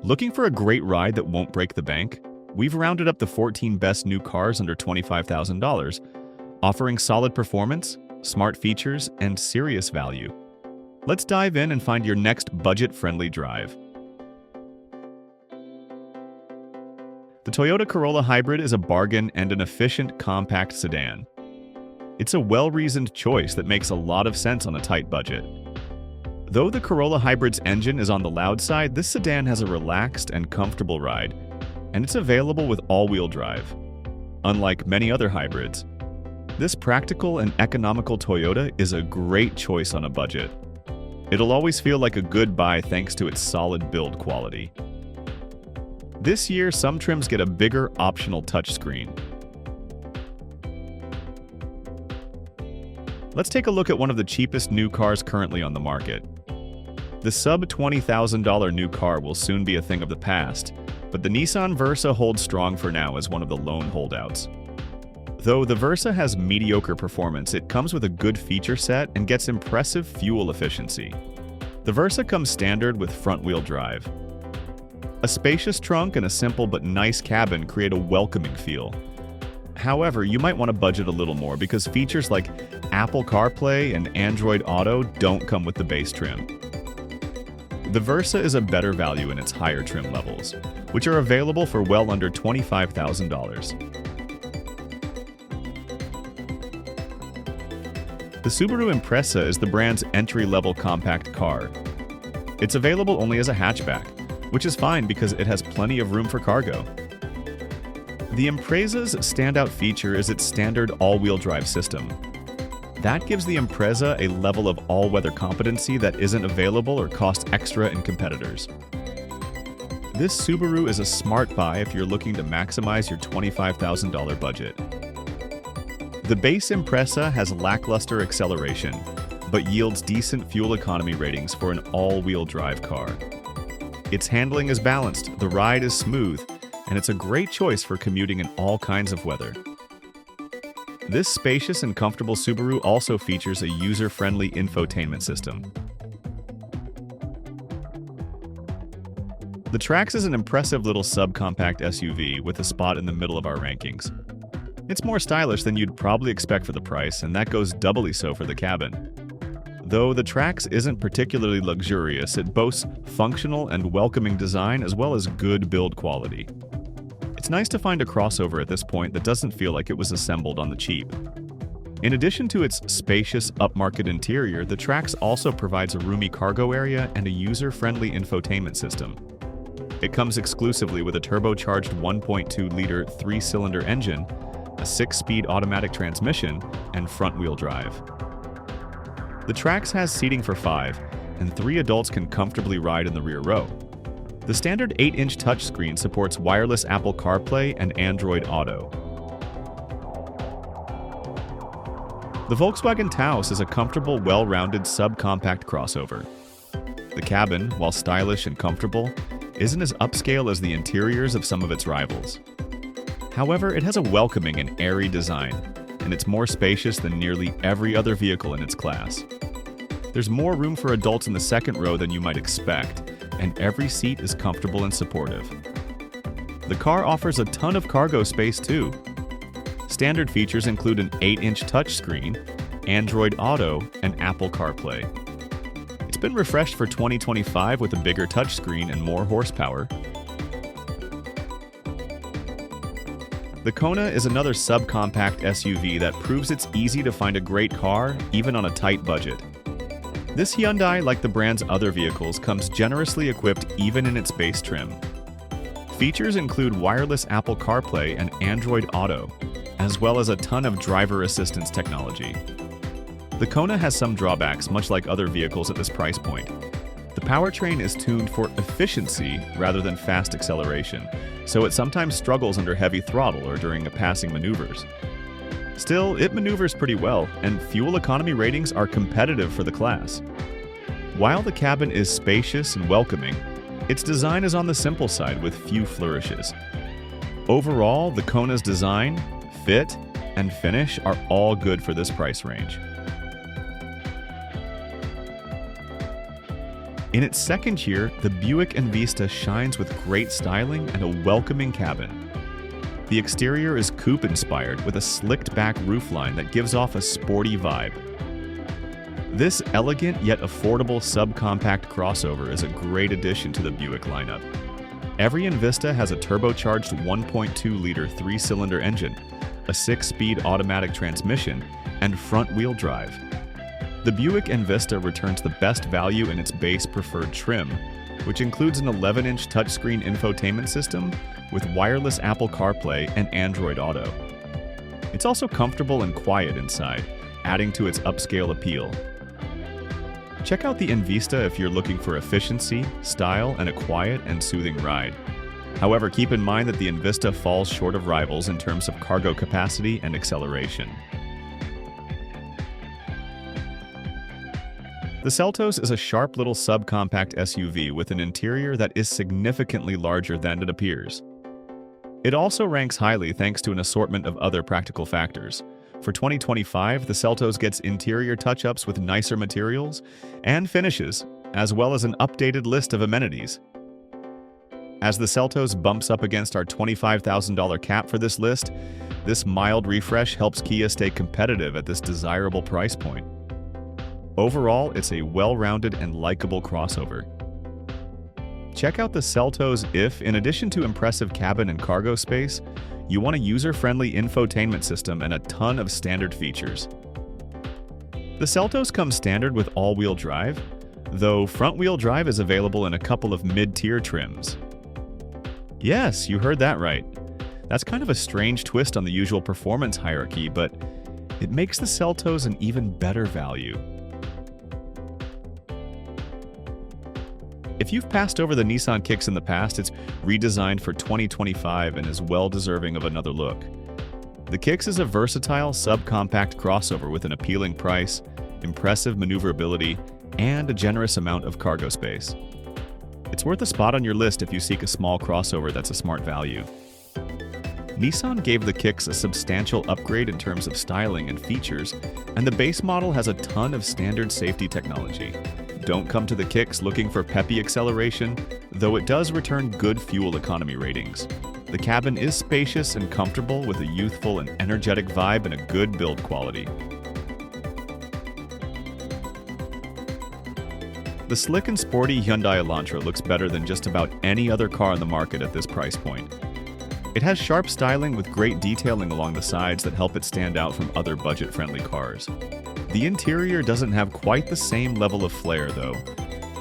Looking for a great ride that won't break the bank? We've rounded up the 14 best new cars under $25,000, offering solid performance, smart features, and serious value. Let's dive in and find your next budget-friendly drive. The Toyota Corolla Hybrid is a bargain and an efficient, compact sedan. It's a well-reasoned choice that makes a lot of sense on a tight budget. Though the Corolla Hybrid's engine is on the loud side, this sedan has a relaxed and comfortable ride, and it's available with all-wheel drive. Unlike many other hybrids, this practical and economical Toyota is a great choice on a budget. It'll always feel like a good buy thanks to its solid build quality. This year, some trims get a bigger optional touchscreen. Let's take a look at one of the cheapest new cars currently on the market. The sub-$20,000 new car will soon be a thing of the past, but the Nissan Versa holds strong for now as one of the lone holdouts. Though the Versa has mediocre performance, it comes with a good feature set and gets impressive fuel efficiency. The Versa comes standard with front-wheel drive. A spacious trunk and a simple but nice cabin create a welcoming feel. However, you might want to budget a little more because features like Apple CarPlay and Android Auto don't come with the base trim. The Versa is a better value in its higher trim levels, which are available for well under $25,000. The Subaru Impreza is the brand's entry-level compact car. It's available only as a hatchback, which is fine because it has plenty of room for cargo. The Impreza's standout feature is its standard all-wheel drive system. That gives the Impreza a level of all-weather competency that isn't available or costs extra in competitors. This Subaru is a smart buy if you're looking to maximize your $25,000 budget. The base Impreza has lackluster acceleration, but yields decent fuel economy ratings for an all-wheel drive car. Its handling is balanced, the ride is smooth, and it's a great choice for commuting in all kinds of weather. This spacious and comfortable Subaru also features a user-friendly infotainment system. The Trax is an impressive little subcompact SUV with a spot in the middle of our rankings. It's more stylish than you'd probably expect for the price, and that goes doubly so for the cabin. Though the Trax isn't particularly luxurious, it boasts functional and welcoming design as well as good build quality. It's nice to find a crossover at this point that doesn't feel like it was assembled on the cheap. In addition to its spacious, upmarket interior, the Trax also provides a roomy cargo area and a user-friendly infotainment system. It comes exclusively with a turbocharged 1.2-liter 3-cylinder engine, a 6-speed automatic transmission, and front-wheel drive. The Trax has seating for 5, and 3 adults can comfortably ride in the rear row. The standard 8-inch touchscreen supports wireless Apple CarPlay and Android Auto. The Volkswagen Taos is a comfortable, well-rounded subcompact crossover. The cabin, while stylish and comfortable, isn't as upscale as the interiors of some of its rivals. However, it has a welcoming and airy design, and it's more spacious than nearly every other vehicle in its class. There's more room for adults in the second row than you might expect, and every seat is comfortable and supportive. The car offers a ton of cargo space too. Standard features include an 8-inch touchscreen, Android Auto, and Apple CarPlay. It's been refreshed for 2025 with a bigger touchscreen and more horsepower. The Kona is another subcompact SUV that proves it's easy to find a great car, even on a tight budget. This Hyundai, like the brand's other vehicles, comes generously equipped even in its base trim. Features include wireless Apple CarPlay and Android Auto, as well as a ton of driver assistance technology. The Kona has some drawbacks, much like other vehicles at this price point. The powertrain is tuned for efficiency rather than fast acceleration, so it sometimes struggles under heavy throttle or during passing maneuvers. Still, it maneuvers pretty well, and fuel economy ratings are competitive for the class. While the cabin is spacious and welcoming, its design is on the simple side with few flourishes. Overall, the Kona's design, fit, and finish are all good for this price range. In its second year, the Buick Envista shines with great styling and a welcoming cabin. The exterior is coupe-inspired with a slicked-back roofline that gives off a sporty vibe. This elegant yet affordable subcompact crossover is a great addition to the Buick lineup. Every Envista has a turbocharged 1.2-liter 3-cylinder engine, a 6-speed automatic transmission, and front-wheel drive. The Buick Envista returns the best value in its base preferred trim, which includes an 11-inch touchscreen infotainment system with wireless Apple CarPlay and Android Auto. It's also comfortable and quiet inside, adding to its upscale appeal. Check out the Envista if you're looking for efficiency, style, and a quiet and soothing ride. However, keep in mind that the Envista falls short of rivals in terms of cargo capacity and acceleration. The Seltos is a sharp little subcompact SUV with an interior that is significantly larger than it appears. It also ranks highly thanks to an assortment of other practical factors. For 2025, the Seltos gets interior touch-ups with nicer materials and finishes, as well as an updated list of amenities. As the Seltos bumps up against our $25,000 cap for this list, this mild refresh helps Kia stay competitive at this desirable price point. Overall, it's a well-rounded and likable crossover. Check out the Seltos if, in addition to impressive cabin and cargo space, you want a user-friendly infotainment system and a ton of standard features. The Seltos comes standard with all-wheel drive, though front-wheel drive is available in a couple of mid-tier trims. Yes, you heard that right. That's kind of a strange twist on the usual performance hierarchy, but it makes the Seltos an even better value. If you've passed over the Nissan Kicks in the past, it's redesigned for 2025 and is well-deserving of another look. The Kicks is a versatile, subcompact crossover with an appealing price, impressive maneuverability, and a generous amount of cargo space. It's worth a spot on your list if you seek a small crossover that's a smart value. Nissan gave the Kicks a substantial upgrade in terms of styling and features, and the base model has a ton of standard safety technology. Don't come to the Kicks looking for peppy acceleration, though it does return good fuel economy ratings. The cabin is spacious and comfortable with a youthful and energetic vibe and a good build quality. The slick and sporty Hyundai Elantra looks better than just about any other car on the market at this price point. It has sharp styling with great detailing along the sides that help it stand out from other budget-friendly cars. The interior doesn't have quite the same level of flair, though.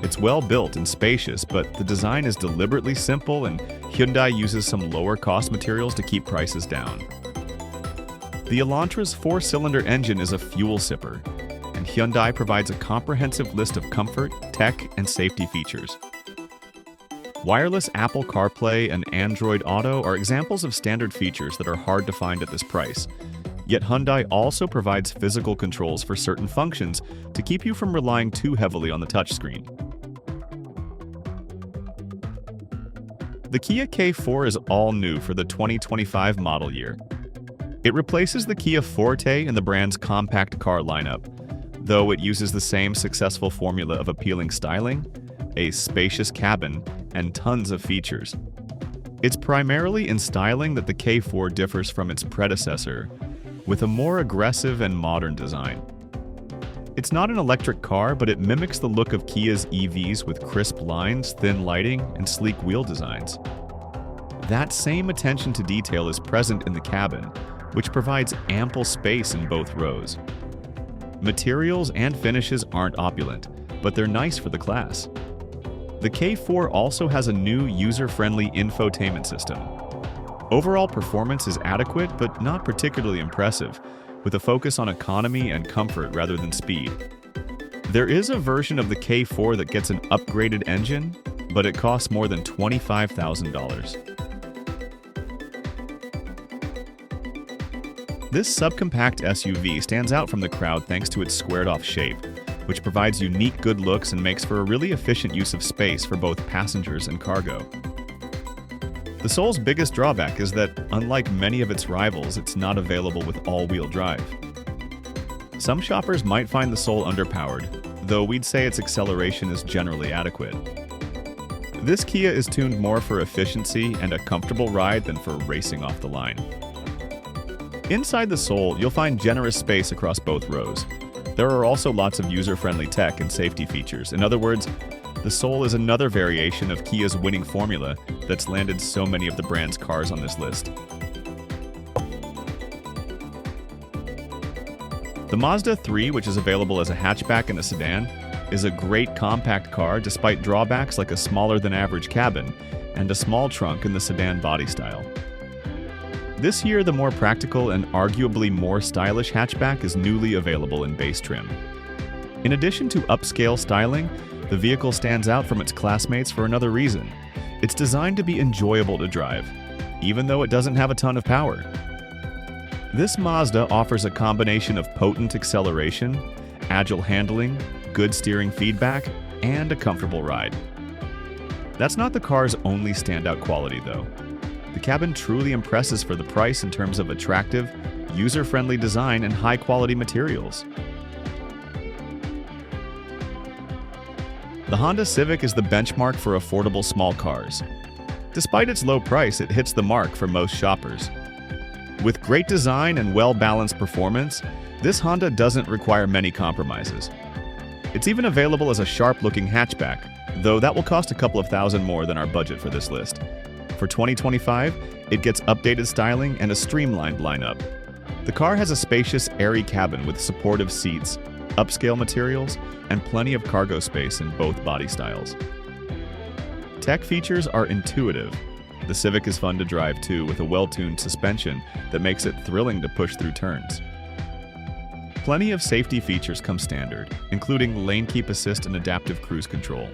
It's well built and spacious, but the design is deliberately simple and Hyundai uses some lower-cost materials to keep prices down. The Elantra's 4-cylinder engine is a fuel sipper, and Hyundai provides a comprehensive list of comfort, tech, and safety features. Wireless Apple CarPlay and Android Auto are examples of standard features that are hard to find at this price. Yet Hyundai also provides physical controls for certain functions to keep you from relying too heavily on the touchscreen. The Kia K4 is all new for the 2025 model year. It replaces the Kia Forte in the brand's compact car lineup, though it uses the same successful formula of appealing styling, a spacious cabin, and tons of features. It's primarily in styling that the K4 differs from its predecessor, with a more aggressive and modern design. It's not an electric car, but it mimics the look of Kia's EVs with crisp lines, thin lighting, and sleek wheel designs. That same attention to detail is present in the cabin, which provides ample space in both rows. Materials and finishes aren't opulent, but they're nice for the class. The K4 also has a new user-friendly infotainment system. Overall performance is adequate but not particularly impressive, with a focus on economy and comfort rather than speed. There is a version of the K4 that gets an upgraded engine, but it costs more than $25,000. This subcompact SUV stands out from the crowd thanks to its squared-off shape, which provides unique good looks and makes for a really efficient use of space for both passengers and cargo. The Soul's biggest drawback is that, unlike many of its rivals, it's not available with all-wheel drive. Some shoppers might find the Soul underpowered, though we'd say its acceleration is generally adequate. This Kia is tuned more for efficiency and a comfortable ride than for racing off the line. Inside the Soul, you'll find generous space across both rows. There are also lots of user-friendly tech and safety features. In other words, the Soul is another variation of Kia's winning formula that's landed so many of the brand's cars on this list. The Mazda 3, which is available as a hatchback and a sedan, is a great compact car despite drawbacks like a smaller-than-average cabin and a small trunk in the sedan body style. This year, the more practical and arguably more stylish hatchback is newly available in base trim. In addition to upscale styling, the vehicle stands out from its classmates for another reason. It's designed to be enjoyable to drive, even though it doesn't have a ton of power. This Mazda offers a combination of potent acceleration, agile handling, good steering feedback, and a comfortable ride. That's not the car's only standout quality, though. The cabin truly impresses for the price in terms of attractive, user-friendly design and high-quality materials. The Honda Civic is the benchmark for affordable small cars. Despite its low price, it hits the mark for most shoppers. With great design and well-balanced performance, this Honda doesn't require many compromises. It's even available as a sharp-looking hatchback, though that will cost a couple of thousand more than our budget for this list. For 2025, it gets updated styling and a streamlined lineup. The car has a spacious, airy cabin with supportive seats, upscale materials, and plenty of cargo space in both body styles. Tech features are intuitive. The Civic is fun to drive too, with a well-tuned suspension that makes it thrilling to push through turns. Plenty of safety features come standard, including lane keep assist and adaptive cruise control.